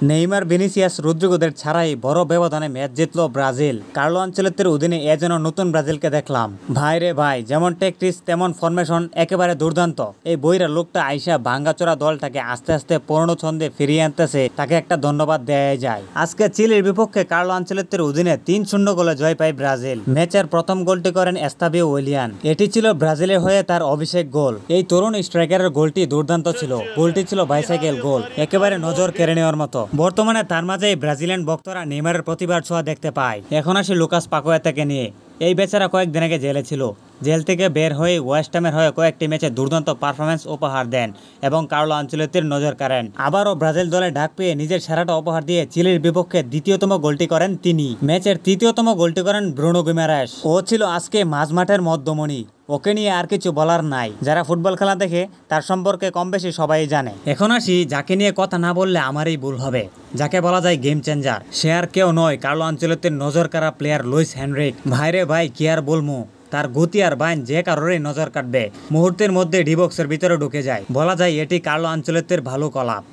Neymar, Vinicius, রদ্রিগোদের ছাড়াই বড় ব্যবধানে ম্যাচ জিতল ব্রাজিল। কার্লো আনচেলত্তির অধীনে এ যেন নতুন ব্রাজিলকে দেখলাম। ভাই রে ভাই, যেমন ট্যাকটিক্স তেমন ফরমেশন, একেবারে দুর্দান্ত। এই বইরা লোকটা আইসা ভাঙ্গাচোরা দলটাকে আস্তে আস্তে পুরনো ছন্দে ফিরিয়ে আনতেছে, তাকে একটা ধন্যবাদ দেওয়া যায়। আজকে চিলির বিপক্ষে কার্লো আনচেলত্তির অধীনে 3-0 গোলে জয় পায় ব্রাজিল। ম্যাচের প্রথম গোলটি করেন এস্তাবিও উইলিয়ান। এটি ছিল ব্রাজিলের হয়ে তার অভিষেক গোল। এই তরুণ স্ট্রাইকারের গোলটি দুর্দান্ত ছিল। গোলটি ছিল বাইসাইকেল গোল, একেবারে নজর কেড়ে নেওয়ার মতো। বর্তমানে তার মাঝে ব্রাজিলিয়ান ভক্তরা নেইমারের প্রতিভার ছোঁয়া দেখতে পায়। এখন আসি লুকাস পাকুয়েতাকে নিয়ে। এই বেচারা কয়েকদিন আগে জেলে ছিল। জেল থেকে বের হয়ে ওয়েস্ট হ্যামের হয়ে কয়েকটি ম্যাচে দুর্দান্ত পারফরমেন্স উপহার দেন এবং কার্লো আনচেলত্তির নজর কাড়েন। আবারও ব্রাজিল দলে ডাক পেয়ে নিজের সেরাটা উপহার দিয়ে চিলির বিপক্ষে দ্বিতীয়তম গোলটি করেন তিনি। ম্যাচের তৃতীয়তম গোলটি করেন ব্রুনো গুইমারেস। ও ছিল আজকে মাঝমাঠের মধ্যমণি। ওকে নিয়ে আর কিছু বলার নাই। যারা ফুটবল খেলা দেখে তার সম্পর্কে কম বেশি সবাই জানে। এখন আসি যাকে নিয়ে কথা না বললে আমারই ভুল হবে, যাকে বলা যায় গেম চেঞ্জার। সে আর কেউ নয়, কার্লো আনচেলত্তির নজর কাড়া প্লেয়ার লুইস হেনরিক। ভাইরে ভাই, কি আর বলবো, তার গতি আর বাইন যে কারোরই নজর কাটবে। মুহূর্তের মধ্যে ডিবক্সের ভিতরে ঢুকে যায়। বলা যায় এটি কার্লো আনচেলত্তির ভালো কলাপ।